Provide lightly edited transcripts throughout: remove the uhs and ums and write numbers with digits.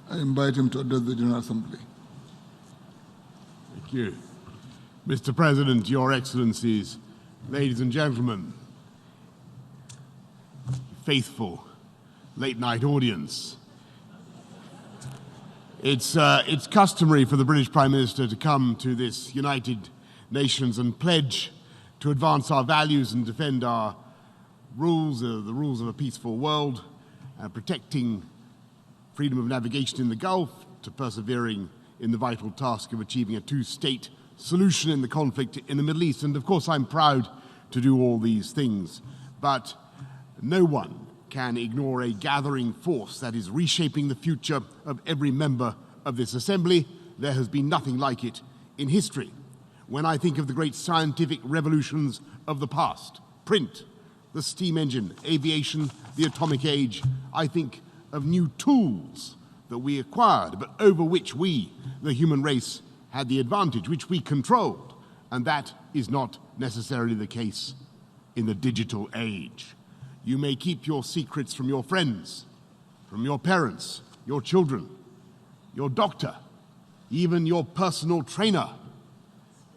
I invite him to address the General Assembly. Thank you. Mr. President, Your Excellencies, ladies and gentlemen, faithful late-night audience. It's customary for the British Prime Minister to come to this United Nations and pledge to advance our values and defend our rules, the rules of a peaceful world, protecting freedom of navigation in the Gulf, to persevering in the vital task of achieving a two-state solution in the conflict in the Middle East. And of course, I'm proud to do all these things. But no one can ignore a gathering force that is reshaping the future of every member of this assembly. There has been nothing like it in history. When I think of the great scientific revolutions of the past, print, the steam engine, aviation, the atomic age, I think of new tools that we acquired, but over which we, the human race, had the advantage, which we controlled. And that is not necessarily the case in the digital age. You may keep your secrets from your friends, from your parents, your children, your doctor, even your personal trainer.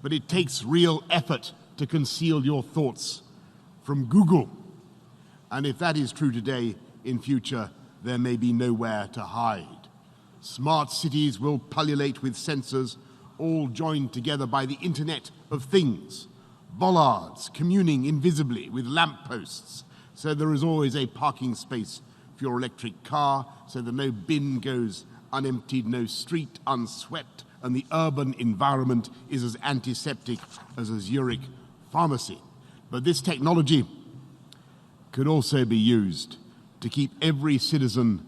But it takes real effort to conceal your thoughts from Google. And if that is true today, in future, there may be nowhere to hide. Smart cities will pullulate with sensors, all joined together by the Internet of Things. Bollards communing invisibly with lampposts, so there is always a parking space for your electric car, so that no bin goes unemptied, no street unswept, and the urban environment is as antiseptic as a Zurich pharmacy. But this technology could also be used to keep every citizen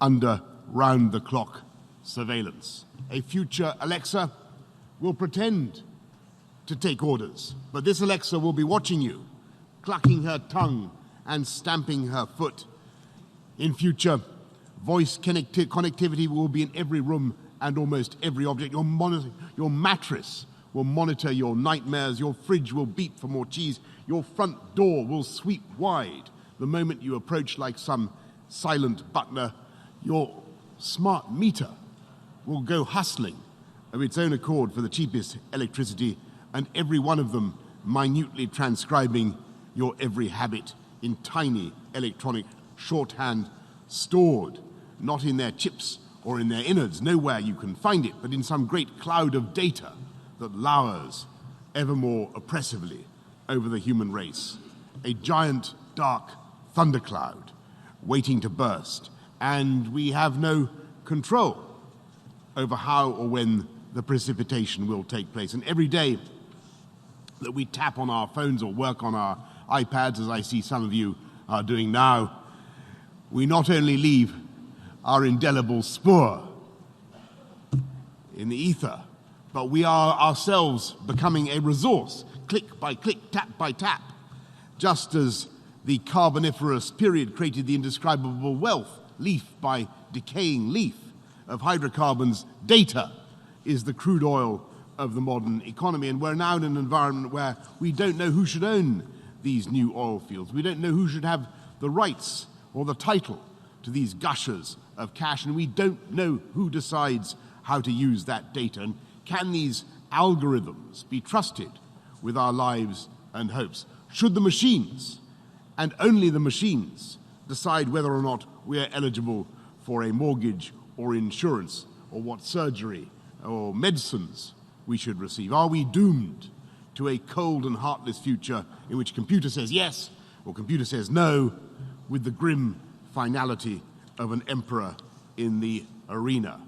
under round-the-clock surveillance. A future Alexa will pretend to take orders, but this Alexa will be watching you, clucking her tongue and stamping her foot. In future, voice connectivity will be in every room and almost every object. Your mattress will monitor your nightmares, your fridge will beep for more cheese, your front door will sweep wide the moment you approach like some silent butler. Your smart meter will go hustling of its own accord for the cheapest electricity, and every one of them minutely transcribing your every habit in tiny electronic shorthand, stored not in their chips or in their innards, nowhere you can find it, but in some great cloud of data that lowers ever more oppressively over the human race. A giant dark thundercloud waiting to burst, and we have no control over how or when the precipitation will take place. And every day that we tap on our phones or work on our iPads, as I see some of you are doing now, we not only leave our indelible spoor in the ether, but we are ourselves becoming a resource, click by click, tap by tap, just as the Carboniferous period created the indescribable wealth, leaf by decaying leaf, of hydrocarbons. Data is the crude oil of the modern economy, and we're now in an environment where we don't know who should own these new oil fields. We don't know who should have the rights or the title to these gushers of cash, and we don't know who decides how to use that data. And can these algorithms be trusted with our lives and hopes? Should the machines, and only the machines, decide whether or not we are eligible for a mortgage or insurance, or what surgery or medicines we should receive? Are we doomed to a cold and heartless future in which computer says yes or computer says no, with the grim finality of an emperor in the arena?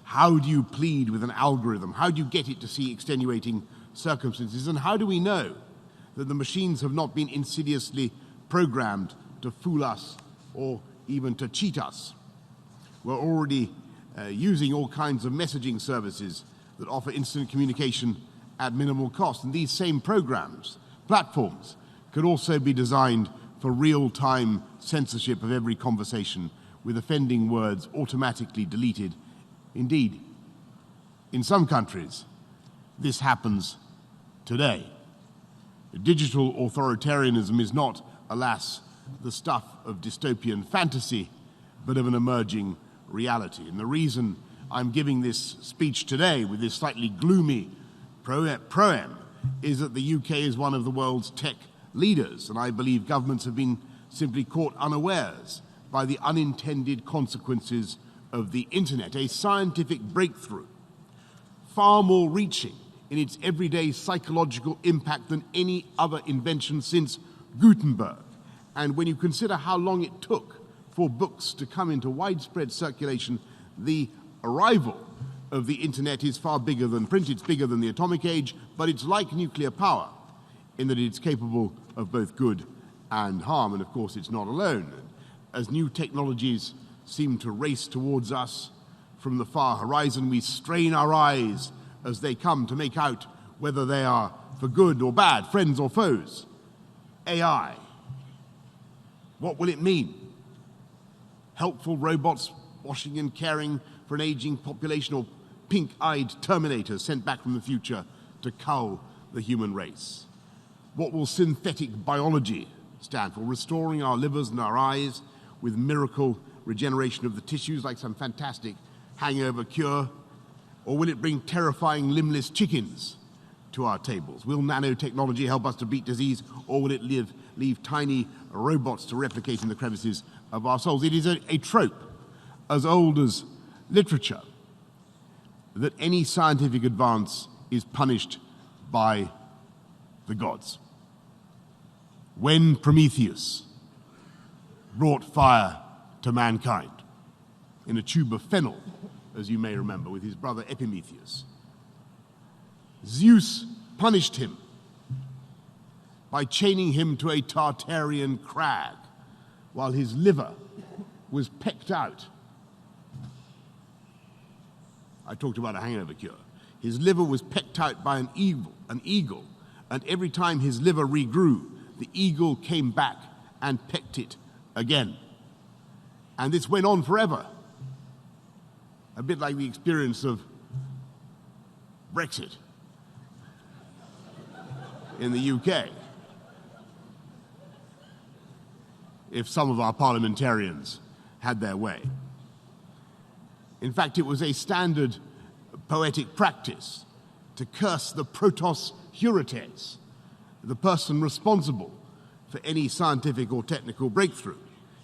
How do you plead with an algorithm? How do you get it to see extenuating circumstances? And how do we know that the machines have not been insidiously programmed to fool us or even to cheat us? We're already using all kinds of messaging services that offer instant communication at minimal cost. And these same programs, platforms, could also be designed for real-time censorship of every conversation, with offending words automatically deleted. Indeed, in some countries, this happens today. Digital authoritarianism is not, alas, the stuff of dystopian fantasy, but of an emerging reality. And the reason I'm giving this speech today with this slightly gloomy proem is that the UK is one of the world's tech leaders, and I believe governments have been simply caught unawares by the unintended consequences of the internet, a scientific breakthrough far more reaching in its everyday psychological impact than any other invention since Gutenberg. And when you consider how long it took for books to come into widespread circulation, the arrival of the internet is far bigger than print. It's bigger than the atomic age, but it's like nuclear power in that it's capable of both good and harm. And of course, it's not alone. As new technologies seem to race towards us from the far horizon, we strain our eyes as they come to make out whether they are for good or bad, friends or foes. AI. What will it mean? Helpful robots washing and caring for an aging population, or pink-eyed terminators sent back from the future to cull the human race? What will synthetic biology stand for? Restoring our livers and our eyes with miracle regeneration of the tissues like some fantastic hangover cure? Or will it bring terrifying limbless chickens to our tables? Will nanotechnology help us to beat disease, or will it leave tiny robots to replicate in the crevices of our souls? It is a trope as old as literature that any scientific advance is punished by the gods. When Prometheus brought fire to mankind in a tube of fennel, as you may remember, with his brother Epimetheus, Zeus punished him by chaining him to a Tartarian crag while his liver was pecked out. I talked about a hangover cure. His liver was pecked out by an eagle, and every time his liver regrew, the eagle came back and pecked it again. And this went on forever. A bit like the experience of Brexit in the UK. If some of our parliamentarians had their way. In fact, it was a standard poetic practice to curse the protos heurates, the person responsible for any scientific or technical breakthrough.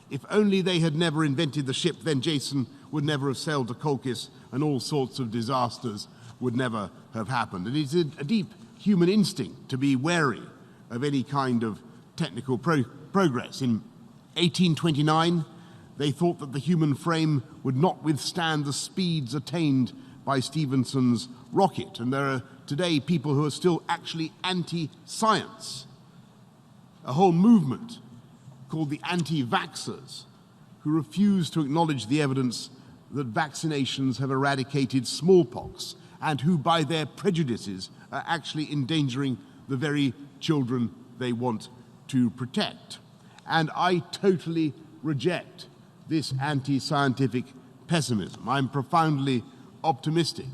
If only they had never invented the ship, then Jason would never have sailed to Colchis, and all sorts of disasters would never have happened. And it's a deep human instinct to be wary of any kind of technical progress. In 1829, they thought that the human frame would not withstand the speeds attained by Stephenson's rocket. And there are today people who are still actually anti-science. A whole movement called the anti-vaxxers, who refuse to acknowledge the evidence that vaccinations have eradicated smallpox, and who, by their prejudices, are actually endangering the very children they want to protect. And I totally reject this anti-scientific pessimism. I'm profoundly optimistic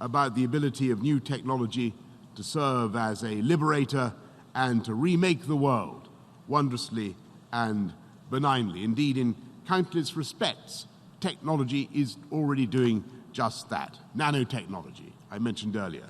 about the ability of new technology to serve as a liberator and to remake the world wondrously and benignly. Indeed, in countless respects, technology is already doing just that. Nanotechnology, I mentioned earlier,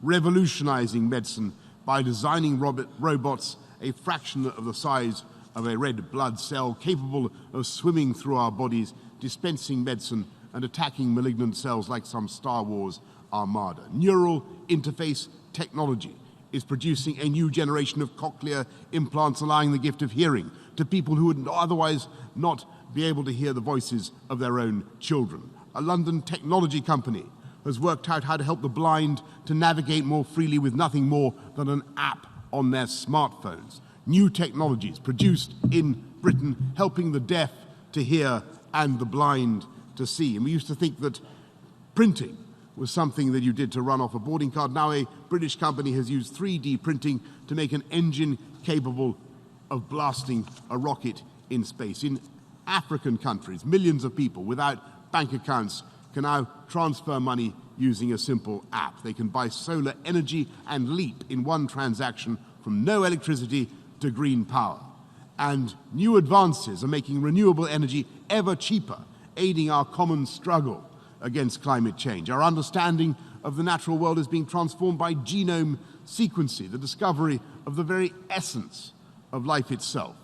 revolutionizing medicine by designing robots a fraction of the size of a red blood cell, capable of swimming through our bodies, dispensing medicine and attacking malignant cells like some Star Wars armada. Neural interface technology is producing a new generation of cochlear implants, allowing the gift of hearing to people who would otherwise not be able to hear the voices of their own children. A London technology company has worked out how to help the blind to navigate more freely with nothing more than an app on their smartphones. New technologies produced in Britain, helping the deaf to hear and the blind to see. And we used to think that printing was something that you did to run off a boarding card. Now a British company has used 3D printing to make an engine capable of blasting a rocket in space. In African countries, millions of people without bank accounts can now transfer money using a simple app. They can buy solar energy and leap in one transaction from no electricity to green power. And new advances are making renewable energy ever cheaper, aiding our common struggle against climate change. Our understanding of the natural world is being transformed by genome sequencing, the discovery of the very essence of life itself,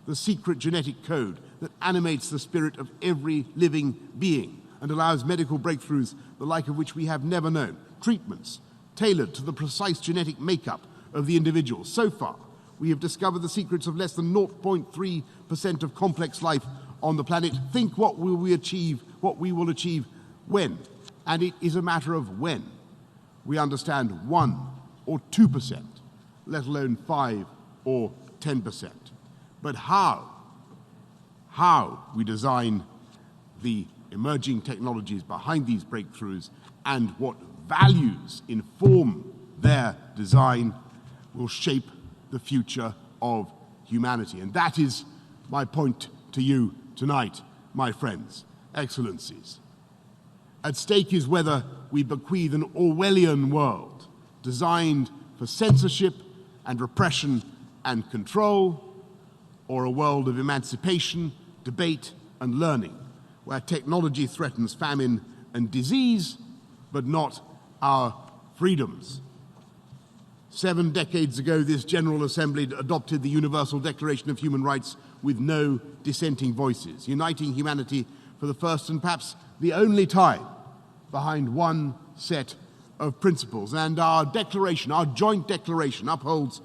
the secret genetic code that animates the spirit of every living being and allows medical breakthroughs the like of which we have never known, treatments tailored to the precise genetic makeup of the individual. So far, we have discovered the secrets of less than 0.3% of complex life on the planet. Think what we will achieve when, and it is a matter of when, we understand 1 or 2%, let alone 5 or 10%. But how we design the emerging technologies behind these breakthroughs and what values inform their design will shape the future of humanity. And that is my point to you tonight, my friends, excellencies. At stake is whether we bequeath an Orwellian world designed for censorship and repression and control, or a world of emancipation, debate, and learning, where technology threatens famine and disease, but not our freedoms. 7 decades ago, this General Assembly adopted the Universal Declaration of Human Rights with no dissenting voices, uniting humanity for the first and perhaps the only time behind one set of principles. And our declaration, our joint declaration, upholds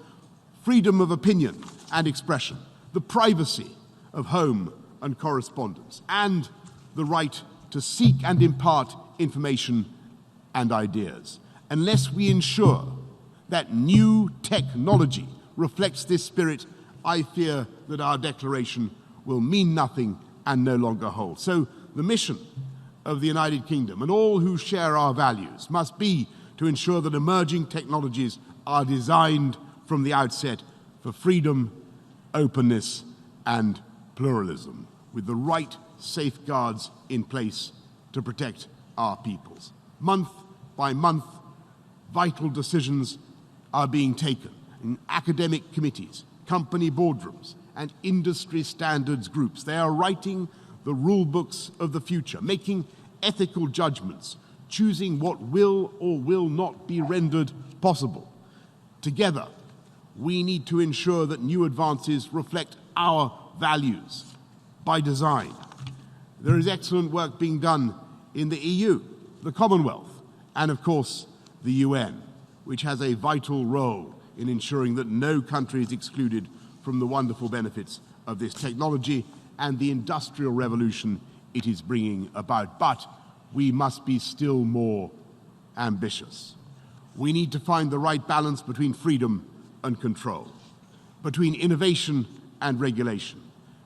freedom of opinion and expression, the privacy of home and correspondence, and the right to seek and impart information and ideas. Unless we ensure that new technology reflects this spirit, I fear that our declaration will mean nothing and no longer hold. So the mission of the United Kingdom and all who share our values must be to ensure that emerging technologies are designed from the outset for freedom, openness, and pluralism, with the right safeguards in place to protect our peoples. Month by month, vital decisions are being taken in academic committees, company boardrooms, and industry standards groups. They are writing the rule books of the future, making ethical judgments, choosing what will or will not be rendered possible. Together, we need to ensure that new advances reflect our values by design. There is excellent work being done in the EU, the Commonwealth, and of course the UN, which has a vital role in ensuring that no country is excluded from the wonderful benefits of this technology and the industrial revolution it is bringing about. But we must be still more ambitious. We need to find the right balance between freedom and control, between innovation and regulation,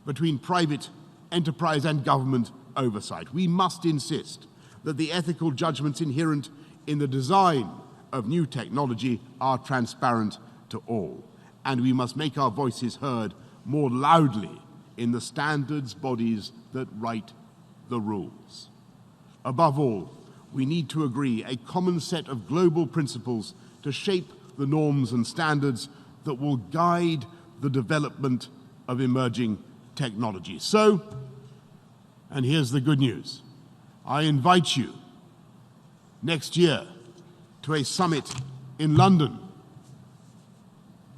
between private enterprise and government oversight. We must insist that the ethical judgments inherent in the design of new technology are transparent to all, and we must make our voices heard more loudly in the standards bodies that write the rules. Above all, we need to agree a common set of global principles to shape the norms and standards that will guide the development of emerging technology. So, and here's the good news, I invite you next year to a summit in London,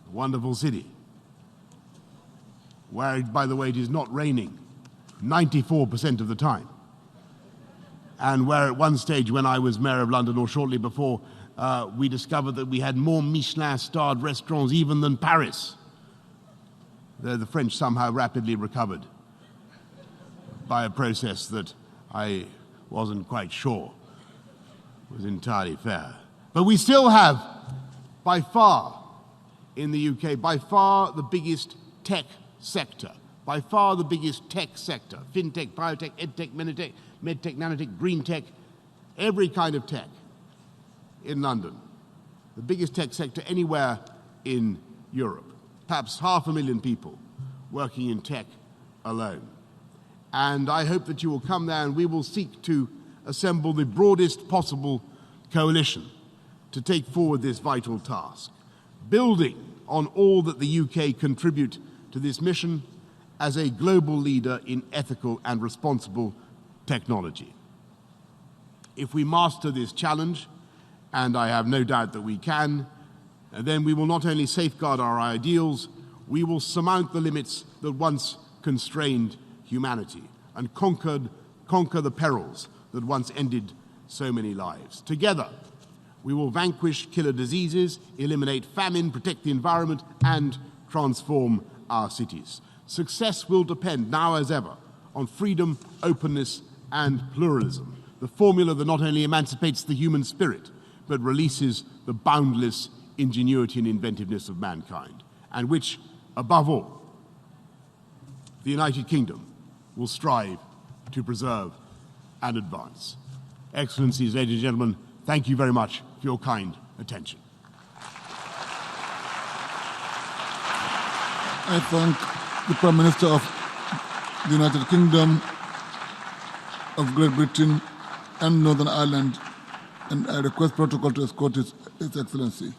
a wonderful city, where, by the way, it is not raining 94% of the time, and where at one stage when I was mayor of London, or shortly before, we discovered that we had more Michelin-starred restaurants even than Paris. The French somehow rapidly recovered by a process that I wasn't quite sure was entirely fair. But we still have, by far, in the UK, by far the biggest tech sector, by far the biggest tech sector, fintech, biotech, edtech, medtech, nanotech, green tech, every kind of tech in London. The biggest tech sector anywhere in Europe. Perhaps 500,000 people working in tech alone. And I hope that you will come there and we will seek to assemble the broadest possible coalition to take forward this vital task, building on all that the UK contribute to this mission as a global leader in ethical and responsible technology. If we master this challenge, and I have no doubt that we can, then we will not only safeguard our ideals, we will surmount the limits that once constrained humanity and conquer the perils that once ended so many lives. Together, we will vanquish killer diseases, eliminate famine, protect the environment, and transform our cities. Success will depend, now as ever, on freedom, openness, and pluralism, the formula that not only emancipates the human spirit, but releases the boundless ingenuity and inventiveness of mankind, and which, above all, the United Kingdom will strive to preserve and advance. Excellencies, ladies and gentlemen, thank you very much for your kind attention. I thank the Prime Minister of the United Kingdom of Great Britain and Northern Ireland, and I request protocol to escort His Excellency.